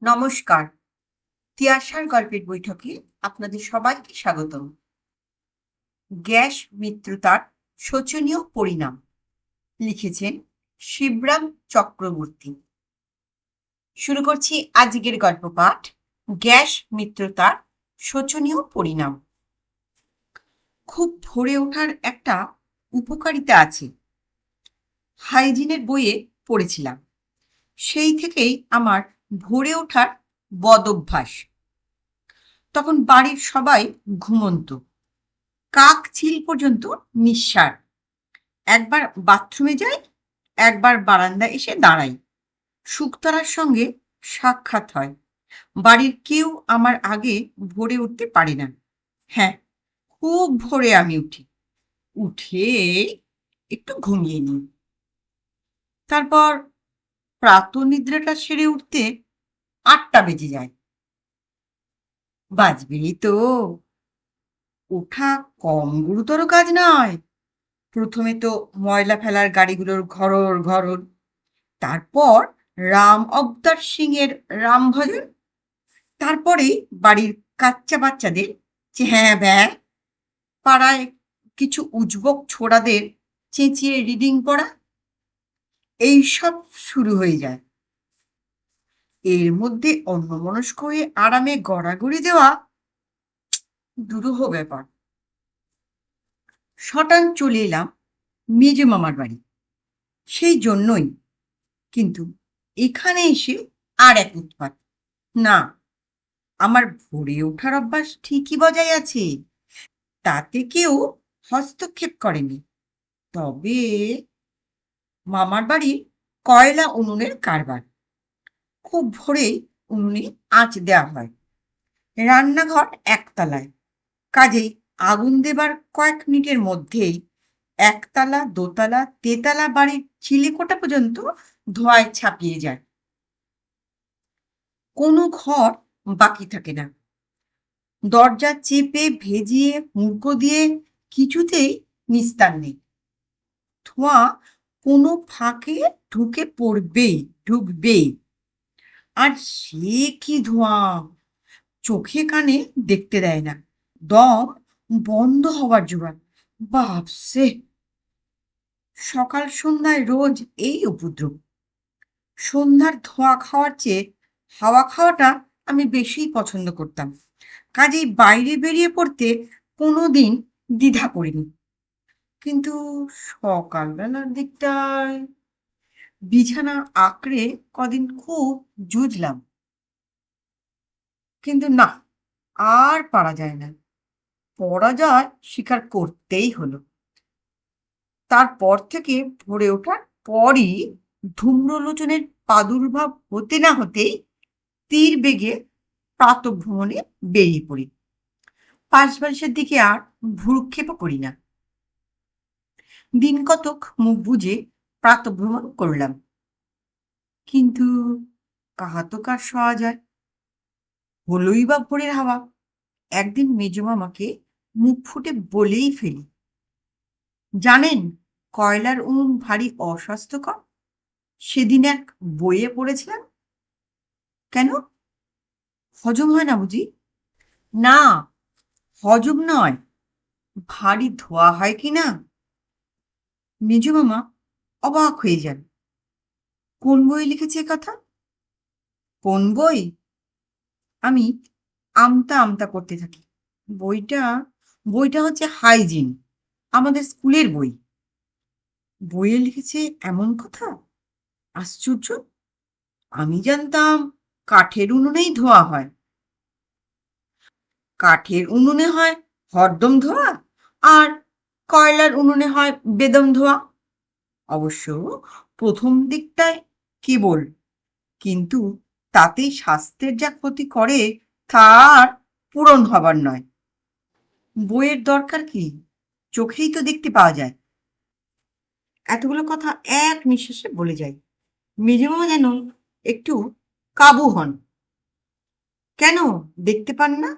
নমস্কার। তিয়াশার গল্পের বৈঠকে আপনাদের সবাইকে স্বাগতম। গ্যাস মিত্রতার শোচনীয় পরিণাম লিখেছেন শিবরাম চক্রবর্তী। শুরু করছি আজকের গল্প পাঠ, গ্যাস মিত্রতার শোচনীয় পরিণাম। খুব ভোরে ওঠার একটা উপকারিতা আছে, হাইজিনের বইয়ে পড়েছিলাম। সেই থেকেই আমার ভোরে ওঠার বদঅভ্যাস। তখন বাড়ির সবাই ঘুমন্ত, কাক চিল পর্যন্ত নিঃসাড়। একবার বাথরুমে যাই, একবার বারান্দায় এসে দাঁড়াই, শুকতারার সঙ্গে সাক্ষাৎ হয়। বাড়ির কেউ আমার আগে ভোরে উঠতে পারে না। হ্যাঁ, খুব ভোরে আমি উঠি, উঠে একটু ঘুমিয়ে নিই। তারপর প্রাতঃনিদ্রাটা সেরে উঠতে ৮টা বেজে যায়। বাজবেই তো। ওঠা কম গুরুতর কাজ নয়। প্রথমে তো ময়লা ফেলার গাড়িগুলোর ঘরর ঘরর, তারপর রাম অবতার সিং এর রাম ভজন, তারপরে বাড়ির কাচ্চা বাচ্চাদের চ্যাঁ ব্যাঁ, পাড়ায় কিছু উজবক ছোড়াদের চেঁচিয়ে রিডিং পড়া, এইসব শুরু হয়ে যায়। এর মধ্যে অন্যমনস্ক হয়ে আরামে গড়াগড়ি দেওয়া দুরূহ ব্যাপার। শটান চলে এলাম মেজো মামার বাড়ি সেই জন্যই। কিন্তু এখানে এসে আর এক উৎপাত। না, আমার ভোরে ওঠার অভ্যাস ঠিকই বজায় আছে, তাতে কেউ হস্তক্ষেপ করেনি। তবে মামার বাড়ির কয়লা উনুনের কারবার। খুব ভোরেই উনুনে আঁচ দেওয়া হয়। রান্নাঘর একতলায়, কাজেই আগুন দেবার কয়েক মিনিটের মধ্যেই একতলা, দোতলা, তেতলা বাড়ির চিলেকোঠা পর্যন্ত ধোঁয়ায় ছাপিয়ে যায়। কোনো ঘর বাকি থাকে না। দরজা চেপে ভেজিয়ে হুঁকো দিয়ে কিছুতেই নিস্তার নেই। ধোঁয়া কোনো ফাঁকে ঢুকে পড়বেই, ঢুকবেই। আর সে কি ধোঁয়া! চোখে কানে দেখতে দেয় না, দম বন্ধ হওয়ার জোগাড়। বাপসে! সকাল সন্ধ্যায় রোজ এই উপদ্রব। সন্ধ্যার ধোঁয়া খাওয়ার চেয়ে হাওয়া খাওয়াটা আমি বেশিই পছন্দ করতাম। কাজেই বাইরে বেরিয়ে পড়তে কোনোদিন দ্বিধা করিনি। কিন্তু সকালবেলার দিকটায় বিছানা আঁকড়ে কদিন খুব জুঝলাম। কিন্তু না, আর পারা যায় না। পরাজয় স্বীকার করতেই হলো। তারপর থেকে ভোরে ওঠার পরই ধূম্রলোচনের প্রাদুর্ভাব হতে না হতেই তীর বেগে প্রাতঃভ্রমণে বেরিয়ে পড়ি। পাশবালিশের দিকে আর ভ্রূক্ষেপও করি না। দিন কতক মুখ বুজে প্রাতঃভ্রমণ করলাম। কিন্তু কাহা তো কার শোয়া যায়? হলোই বা ভোরের হাওয়া। একদিন মেজমামাকে মুখ ফুটে বলেই ফেলি, জানেন, কয়লার উনুন ভারী অস্বাস্থ্যকর। সেদিন এক বইয়ে পড়েছিলাম। কেন? হজম হয় না বুঝি? না, হজম নয়, ভারী ধোয়া হয় কি না। মেজমামা অবাক হয়ে যান। কোন বই লিখেছে এ কথা? কোন বই? আমি আমতা আমতা করতে থাকি। বইটা বইটা হচ্ছে হাইজিন, আমাদের স্কুলের বই। বইয়ে লিখেছে এমন কথা? আশ্চর্য! আমি জানতাম কাঠের উনুনেই ধোয়া হয়। কাঠের উনুনে হয় হরদম ধোয়া, আর কয়লার উনুনে হয় বেদম ধোয়া। অবশ্য প্রথম দিকটায় কেবল, কিন্তু তাতেই স্বাস্থ্যের যা ক্ষতি করে তা আর পূরণ হবার নয়। বইয়ের দরকার কি? চোখেই তো দেখতে পাওয়া যায়। এতগুলো কথা এক নিঃশ্বাসে বলে যায়। মেজমামা যেন একটু কাবু হন। কেন দেখতে পান না?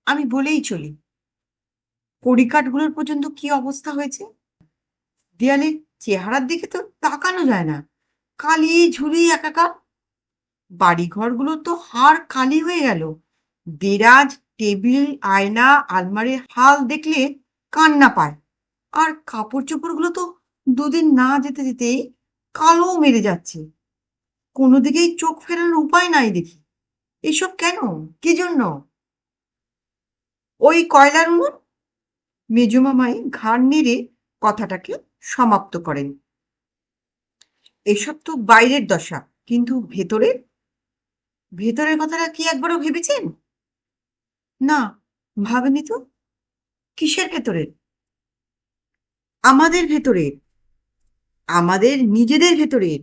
আমি বলেই চলি। কড়িকাঠগুলোর পর্যন্ত কি অবস্থা হয়েছে! দেয়ালের চেহারার দিকে তো তাকানো যায় না, কালি ঝুলি একাকার। বাড়িঘরগুলো তো হাড় খালি হয়ে গেল। দেরাজ, টেবিল, আয়না, আলমারির হাল দেখলে কান্না পায়। আর কাপড় চোপড়গুলো তো দুদিন না যেতে যেতেই কালো মেরে যাচ্ছে। কোনো দিকেই চোখ ফেরানোর উপায় নাই দেখি। এসব কেন? কি জন্য? ওই কয়লার উনুন। মেজমামাই ঘাড় নেড়ে কথাটাকে সমাপ্ত করেন। এসব তো বাইরের দশা, কিন্তু ভেতরের ভেতরের কথাটা কি একবারও ভেবেছেন? না, ভাবেনি তো। কিসের ভেতরের? আমাদের ভেতরের, আমাদের নিজেদের ভেতরের।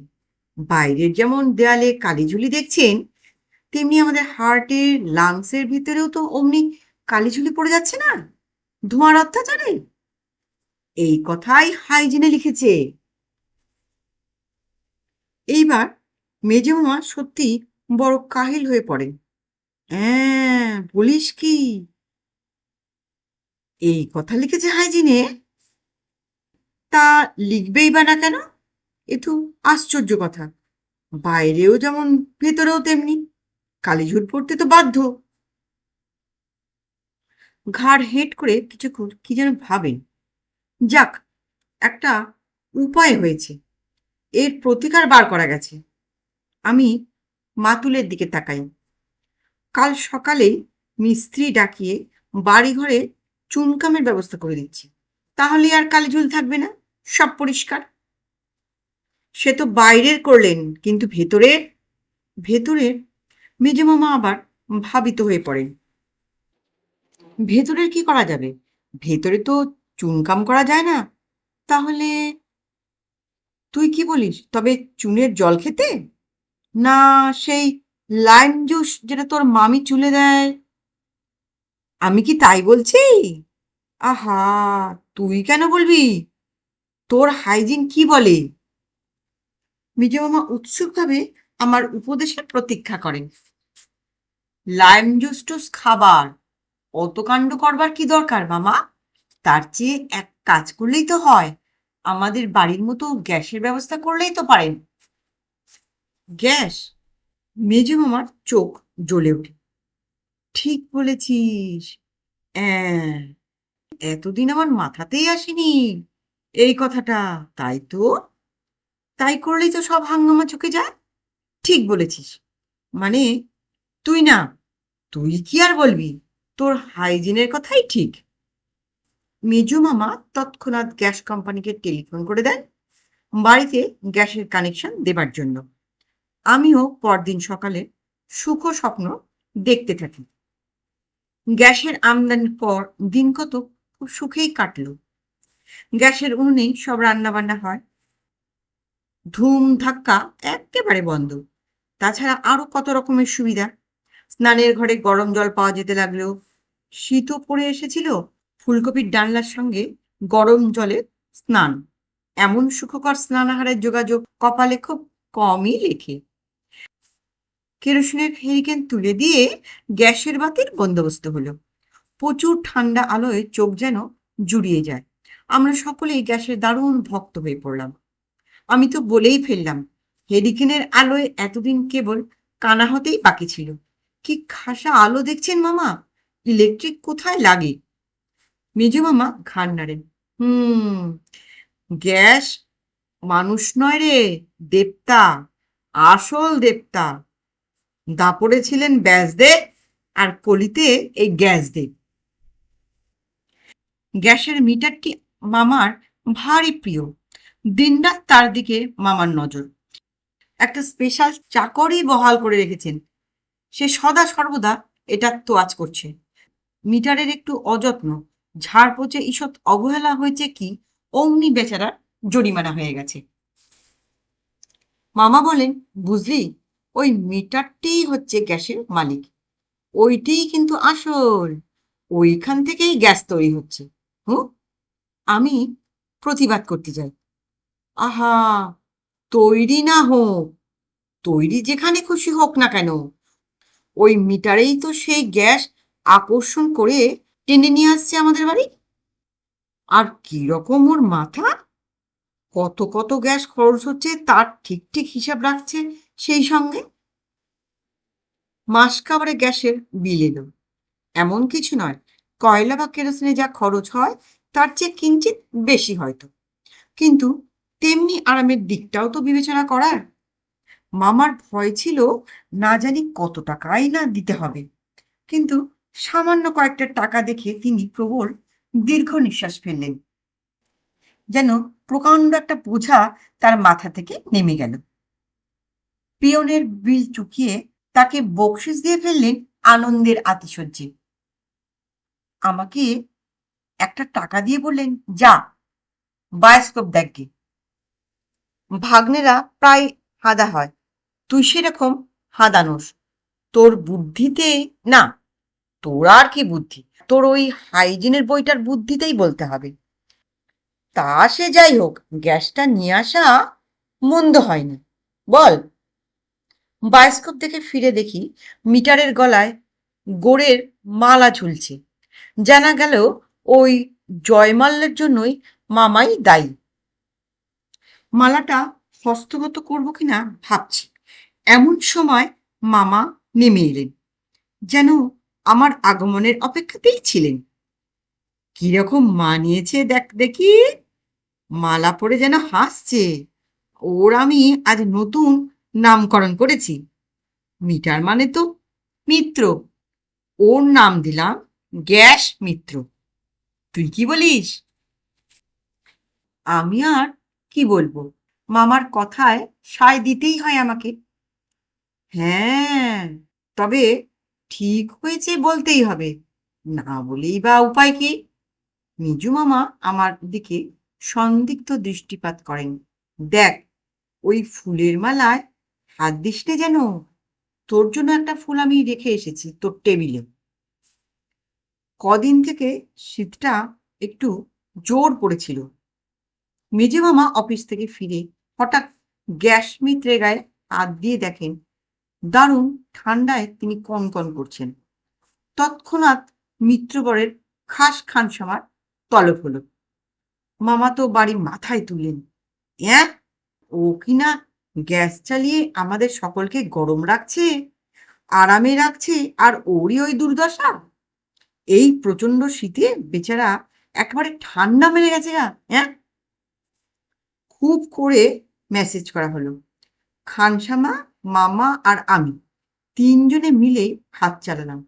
বাইরের যেমন দেয়ালে কালিঝুলি দেখছেন, তেমনি আমাদের হার্টের, লাংসের ভিতরেও তো অমনি কালিঝুলি পড়ে যাচ্ছে না, ধোঁয়ার অত্যাচারে। এই কথাই হাইজিনে লিখেছে। এইবার মেজমামা সত্যি বড় কাহিল হয়ে পড়েন। হ্যাঁ, বলিস কি? এই কথা লিখেছে হাইজিনে? তা লিখবেই বা না কেন? এ তো আশ্চর্য কথা। বাইরেও যেমন ভেতরেও তেমনি কালিঝুল পড়তে তো বাধ্য। ঘাড় হেঁট করে কিছুক্ষণ কি যেন ভাবেন। যাক, একটা উপায় হয়েছে। এর প্রতিকার বার করা গেছে। আমি মাতুলের দিকে তাকাই। কাল সকালেই মিস্ত্রি ডাকিয়ে বাড়িঘরে চুনকামের ব্যবস্থা করে দিচ্ছি। তাহলে আর কালিঝুল থাকবে না, সব পরিষ্কার। সে তো বাইরের করলেন, কিন্তু ভেতরের? ভেতরের? মেজমামা আবার ভাবিত হয়ে পড়েন। ভেতরের কি করা যাবে? ভেতরে তো চুনকাম করা যায় না। তাহলে তুই কি বলিস, তবে চুনের জল খেতে? না, সেই লাইম জুস যেটা তোর মামি চুলে দেয়? আমি কি তাই বলছি? আহা, তুই কেন বলবি? তোর হাইজিন কি বলে? মেজমামা উৎসুকভাবে আমার উপদেশের প্রতীক্ষা করেন। লাইম জুস টুস খাবার অত কাণ্ড করবার কি দরকার মামা? তার চেয়ে এক কাজ করলেই তো হয়। আমাদের বাড়ির মতো গ্যাসের ব্যবস্থা করলেই তো পারেন। গ্যাস? মেজমামার চোখ জ্বলে ওঠে। ঠিক বলেছিস। অ্যাঁ, এতদিন আমার মাথাতেই আসেনি এই কথাটা। তাই তো, তাই করলেই তো সব হাঙ্গামা চুকে যায়। ঠিক বলেছিস। মানে, তুই না, তুই কি আর বলবি? তোর হাইজিনের কথাই ঠিক। মেজো মামা তৎক্ষণাৎ গ্যাস কোম্পানিকে টেলিফোন করে দেন বাড়িতে গ্যাসের কানেকশন দেবার জন্য। আমিও পরদিন সকালে সুখ স্বপ্ন দেখতে থাকি। গ্যাসের আমদানির পর দিন কত খুব সুখেই কাটল। গ্যাসের উনুনেই সব রান্না বান্না হয়। ধুম ধাক্কা একেবারে বন্ধ। তাছাড়া আরো কত রকমের সুবিধা। স্নানের ঘরে গরম জল পাওয়া যেতে লাগলো। শীতও পড়ে এসেছিল। ফুলকপির ডালনার সঙ্গে গরম জলে স্নান, এমন সুখকর স্নানাহারের যোগাযোগ কপালে খুব কমই লেখে। কেরোসিনের হেরিকেন তুলে দিয়ে গ্যাসের বাতির বন্দোবস্ত হলো। প্রচুর ঠান্ডা আলোয় চোখ যেন জুড়িয়ে যায়। আমরা সকলেই গ্যাসের দারুণ ভক্ত হয়ে পড়লাম। আমি তো বলেই ফেললাম, হেরিকেনের আলোয় এতদিন কেবল কানা হতেই বাকি ছিল। কি খাসা আলো দেখছেন মামা! ইলেকট্রিক কোথায় লাগে? মেজো মামা ঘাড় নাড়েন। হুম, গ্যাস মানুষ নয় রে, দেবতা, আসল দেবতা। দাপড়ে ছিলেন ব্যাসদেব, আর কলিতে এই গ্যাসদেব। গ্যাসের মিটারটি মামার ভারী প্রিয়। দিনরাত তার দিকে মামার নজর। একটা স্পেশাল চাকরই বহাল করে রেখেছেন। সে সদা সর্বদা এটা তোয়াজ করছে। মিটারের একটু অযত্ন, ঝাড় পচে ঈষৎ অবহেলা হয়েছে কি, অমনি বেচারা জরিমানা হয়ে গেছে। মামা বলেন, বুঝলি, ওই মিটারটিই হচ্ছে গ্যাসের মালিক। ওইটিই কিন্তু আসল। ওইখান থেকেই গ্যাস তৈরি হচ্ছে। হুঁ। আমি প্রতিবাদ করতে যাই। আহা, তৈরি না হোক, তৈরি যেখানে খুশি হোক না কেন, ওই মিটারেই তো সেই গ্যাস আকর্ষণ করে টেনে নিয়ে আসছে আমাদের বাড়ি। আর কিরকম ওর মাথা! কত কত গ্যাস খরচ হচ্ছে তার ঠিক ঠিক হিসাব রাখছে সেই সঙ্গে। মাস খাবারে গ্যাসের বিল এলো। এমন কিছু নয়, কয়লা বা কেরোসিনে যা খরচ হয় তার চেয়ে কিঞ্চিত বেশি হয়তো, কিন্তু তেমনি আরামের দিকটাও তো বিবেচনা করার। মামার ভয় ছিল না জানি কত টাকাই না দিতে হবে, কিন্তু সামান্য কয়েকটা টাকা দেখে তিনি প্রবল দীর্ঘ নিঃশ্বাস ফেললেন, যেন প্রকাণ্ড একটা বোঝা তার মাথা থেকে নেমে গেল। পিয়নের বিল চুকিয়ে তাকে বকশিস দিয়ে ফেললেন আনন্দের আতিশয্যে। আমাকে একটা টাকা দিয়ে বললেন, যা বায়োস্কোপ দেখগে। ভাগ্নেরা প্রায় হাদা হয়, তুই সেরকম হাদানোস। তোর বুদ্ধিতে না, তোর আর কি বুদ্ধি, তোর ওই হাইজিনের বইটার বুদ্ধিতেই বলতে হবে। তা সে যাই হোক, গ্যাসটা নিয়ে আসা মন্দ হয়নি, বল। বায়োস্কোপ দেখে ফিরে দেখি মিটারের গলায় গোড়ের মালা ঝুলছে। জানা গেল ওই জয়মাল্যের জন্যই মামাই দায়ী। মালাটা হস্তগত করবো কিনা ভাবছি, এমন সময় মামা নেমে এলেন, যেন আমার আগমনের অপেক্ষাতেই ছিলেন। কিরকম মানিয়েছে দেখ দেখি, মালা পরে যেন হাসছে। ওর আমি আজ নতুন নামকরণ করেছি, মিটার মানে তো মিত্র, ওর নাম দিলাম গ্যাস মিত্র। তুই কি বলিস? আমি আর কি বলবো, মামার কথায় সায় দিতেই হয় আমাকে। হ্যাঁ, তবে ঠিক হয়েছে বলতেই হবে, না বলেই বা উপায় কি? মিজু মামা আমার দিকে সন্দিগ্ধ দৃষ্টিপাত করেন। দেখ, ওই ফুলের মালায় হাত দিস নে যেন, তোর জন্য একটা ফুল আমি রেখে এসেছি তোর টেবিলে। কদিন থেকে শীতটা একটু জোর পড়েছিল। মেজে মামা অফিস থেকে ফিরে হঠাৎ গ্যাস মিত্রের গায়ে হাত দিয়ে দেখেন দারুণ ঠান্ডায় তিনি কনকন করছেন। তৎক্ষণাৎ মিত্রবরের খাস খানসামার তলব হলো। মামা তো বাড়ি মাথায় তুললেন। অ্যাঁ, ও কিনা গ্যাস চালিয়ে আমাদের সকলকে গরম রাখছে, আরামে রাখছে, আর ওরই ওই দুর্দশা! এই প্রচণ্ড শীতে বেচারা একেবারে ঠান্ডা মেরে গেছে গা। হ্যাঁ, খুব করে মেসেজ করা হলো। খানসামা, মামা আর আমি তিনজনে মিলে হাত চালালাম,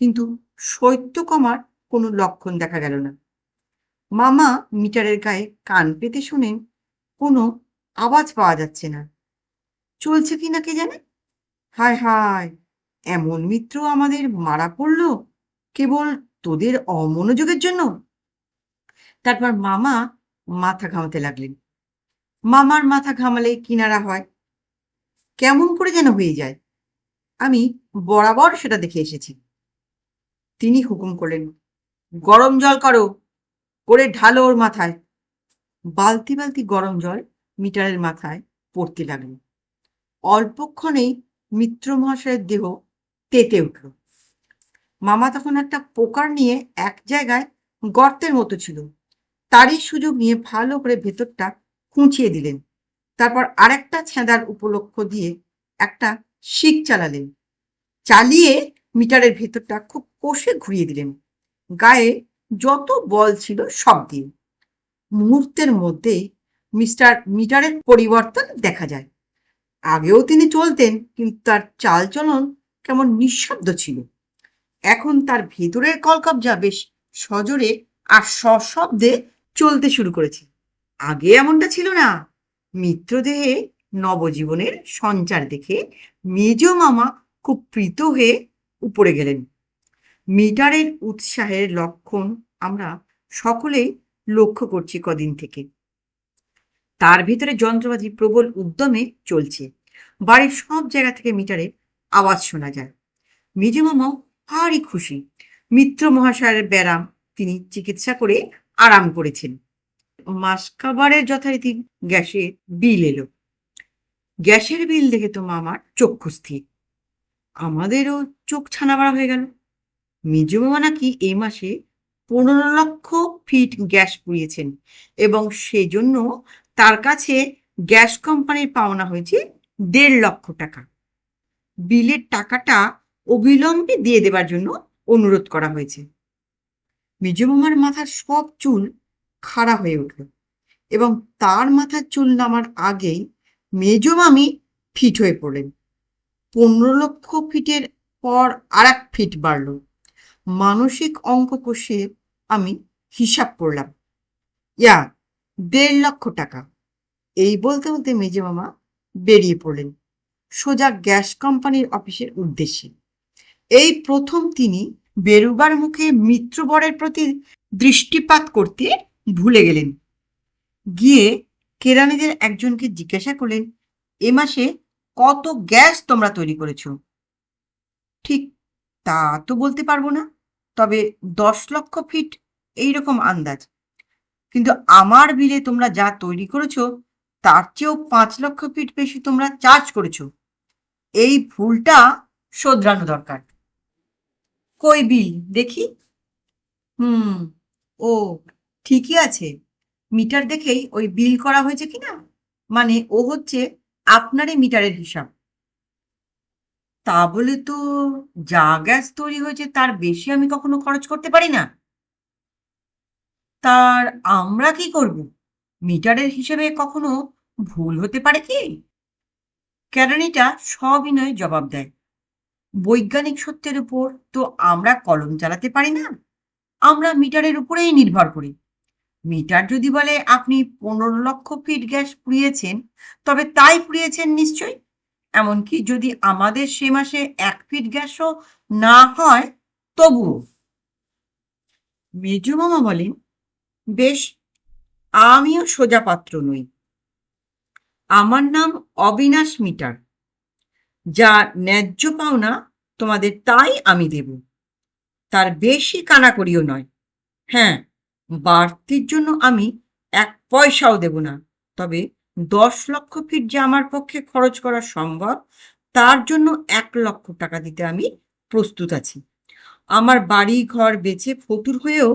কিন্তু শৈত্য কমার কোনো লক্ষণ দেখা গেল না। মামা মিটারের গায়ে কান পেতে শোনেন কোনো আওয়াজ পাওয়া যাচ্ছে না, চলছে কিনা কে জানে। হায় হায়, এমন মিত্র আমাদের মারা পড়ল কেবল তোদের অমনোযোগের জন্য। তারপর মামা মাথা ঘামাতে লাগলেন। মামার মাথা ঘামালে কিনারা হয়, কেমন করে যেন হয়ে যায়। আমি বরাবর সেটা দেখে এসেছি। তিনি হুকুম করলেন, গরম জল করো, করে ঢালো ওর মাথায়। বালতি বালতি গরম জল মিটারের মাথায় পড়তে লাগল। অল্পক্ষণেই মিত্র মহাশয়ের দেহ তেতে উঠল। মামা তখন একটা পোকার নিয়ে এক জায়গায় গর্তের মতো ছিল, তারই সুযোগ নিয়ে ভালো করে ভেতরটা খুঁচিয়ে দিলেন। তারপর আরেকটা ছেঁদার উপলক্ষ দিয়ে একটা শিক চালালেন, চালিয়ে মিটারের ভেতরটা খুব কষে ঘুরিয়ে দিলেন, গায়ে যত বল ছিল সব দিয়ে। মুহূর্তের মধ্যেই মিটারের পরিবর্তন দেখা যায়। আগেও তিনি চলতেন, কিন্তু তার চালচলন কেমন নিঃশব্দ ছিল। এখন তার ভেতরের কলকবজা বেশ সজোরে আর সশব্দে চলতে শুরু করেছে। আগে এমনটা ছিল না। মিত্রদেহে নবজীবনের সঞ্চার দেখে মেজ মামা খুব প্রীত হয়ে উপরে গেলেন। মিটারের উৎসাহের লক্ষণ আমরা সকলেই লক্ষ্য করছি কদিন থেকে। তার ভিতরে যন্ত্রপাতি প্রবল উদ্যমে চলছে। বাড়ির সব জায়গা থেকে মিটারে আওয়াজ শোনা যায়। মেজ মামাও ভারী খুশি। মিত্র মহাশয়ের ব্যারাম তিনি চিকিৎসা করে আরাম করেছেন। মাস খাবারের যথারীতি গ্যাসের বিল এলো। গ্যাসের বিল দেখে তো মামার চক্ষু স্থির, আমাদেরও চোখ ছানাবড়া হয়ে গেল। মেজ মামা নাকি এই মাসে 15 লক্ষ ফিট গ্যাস পুড়িয়েছেন, এবং সেজন্য তার কাছে গ্যাস কোম্পানির পাওনা হয়েছে 1.5 লক্ষ টাকা। বিলের টাকাটা অবিলম্বে দিয়ে দেবার জন্য অনুরোধ করা হয়েছে। মেজমামার মাথার সব চুল খাড়া হয়ে উঠল এবং তার মাথার চুল নামার আগেই মেজমামি ফিট হয়ে পড়লেন। 15 লক্ষ ফিটের পর আর 1 ফিট বাড়ল। মানসিক অঙ্ক কষে আমি হিসাব করলাম, 1.5 লক্ষ টাকা। এই বলতে বলতে মেজমামা বেরিয়ে পড়লেন সোজা গ্যাস কোম্পানির অফিসের উদ্দেশ্যে। এই প্রথম তিনি বেরুবার মুখে মিত্রবরের প্রতি দৃষ্টিপাত করতে ভুলে গেলেন। গিয়ে কেরানিদের একজনকে জিজ্ঞাসা করলেন, এ মাসে কত গ্যাস তোমরা তৈরি করেছো? ঠিক তা তো বলতে পারবো না, তবে 10 লক্ষ ফিট এইরকম আন্দাজ। কিন্তু আমার বিলে তোমরা যা তৈরি করেছো তার চেয়েও 5 লক্ষ ফিট বেশি তোমরা চার্জ করেছো। এই ভুলটা শোধরানো দরকার। কই বিল দেখি? ও ঠিকই আছে, মিটার দেখেই ওই বিল করা হয়েছে কিনা, মানে ও হচ্ছে আপনারই মিটারের হিসাব। তা বলে তো যা গ্যাস তৈরি হয়েছে তার বেশি আমি কখনো খরচ করতে পারি না। তার আমরা কি করব? মিটারের হিসেবে কখনো ভুল হতে পারে কি? কেরানিটা সবিনয়ে জবাব দেয়, বৈজ্ঞানিক সত্যের উপর তো আমরা কলম চালাতে পারি না, আমরা মিটারের উপরেই নির্ভর করি। মিটার যদি বলে আপনি 15 লক্ষ ফিট গ্যাস পুড়িয়েছেন, তবে তাই পুড়িয়েছেন নিশ্চয়ই। এমনকি যদি আমাদের সে মাসে 1 ফিট গ্যাসও না হয় তবুও। মেজমামা বলেন, বেশ, আমিও সোজা পাত্র নই। আমার নাম অবিনাশ মিটার। যা ন্যায্য পাওনা তোমাদের তাই আমি দেব, তার বেশি কানাকড়িও নয়। হ্যাঁ, বাড়তির জন্য আমি 1 পয়সাও দেব না, তবে 10 লক্ষ ফিট যে আমার পক্ষে খরচ করা সম্ভব, তার জন্য 1 লক্ষ টাকা দিতে আমি প্রস্তুত আছি। আমার বাড়ি ঘর বেচে ফতুর হয়েও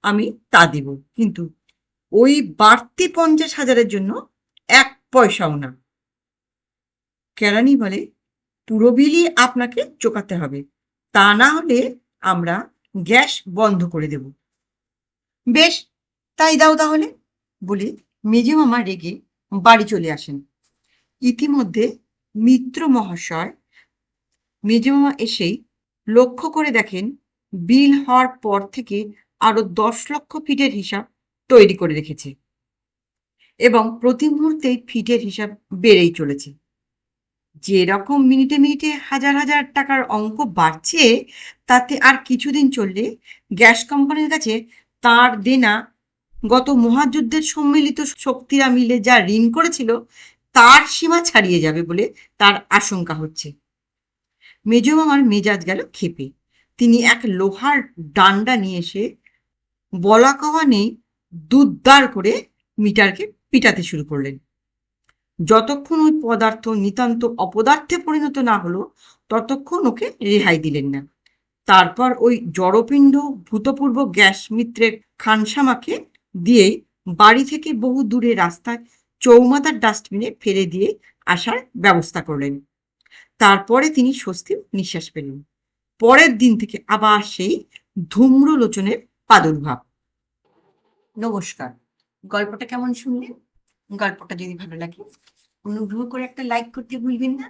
আমি তা দেব, কিন্তু ওই বাড়তি 50,000-এর জন্য 1 পয়সাও না। কেরানি বলে, পুরো বিলই আপনাকে চোকাতে হবে, তা না হলে আমরা গ্যাস বন্ধ করে দেব। বেশ, তাই দাও তাহলে, বলে মেজমামা রেগে বাড়ি চলে আসেন। ইতিমধ্যে মিত্র মহাশয় মেজমামা এসেই লক্ষ্য করে দেখেন বিল হওয়ার পর থেকে আরো 10 লক্ষ ফিটের হিসাব তৈরি করে রেখেছে এবং প্রতি মুহূর্তেই ফিটের হিসাব বেড়েই চলেছে। যেরকম মিনিটে মিনিটে হাজার হাজার টাকার অঙ্ক বাড়ছে, তাতে আর কিছুদিন চললে গ্যাস কোম্পানির কাছে তার দেনা গত মহাযুদ্ধের সম্মিলিত শক্তিরা মিলে যা ঋণ করেছিল তার সীমা ছাড়িয়ে যাবে বলে তার আশঙ্কা হচ্ছে। মেজমামার মেজাজ গেল ক্ষেপে। তিনি এক লোহার ডান্ডা নিয়ে এসে বলা কওয়া নেই দুধদার করে মিটারকে পিটাতে শুরু করলেন। যতক্ষণ ওই পদার্থ নিতান্ত অপদার্থে পরিণত না হলো ততক্ষণ ওকে রেহাই দিলেন না। তারপর ওই জড়পিণ্ড ভূতপূর্ব গ্যাস মিত্রের খানসামাকে দিয়েই বাড়ি থেকে বহু দূরে রাস্তায় চৌমাথার ডাস্টবিনে ফেলে দিয়ে আসার ব্যবস্থা করলেন। তারপরে তিনি স্বস্তির নিঃশ্বাস পেলেন। পরের দিন থেকে আবার সেই ধূম্রলোচনের প্রাদুর্ভাব। নমস্কার, গল্পটা কেমন শুনলেন? গল্পটা যদি ভালো লাগে অনুগ্রহ করে একটা লাইক করতে ভুলবেন না।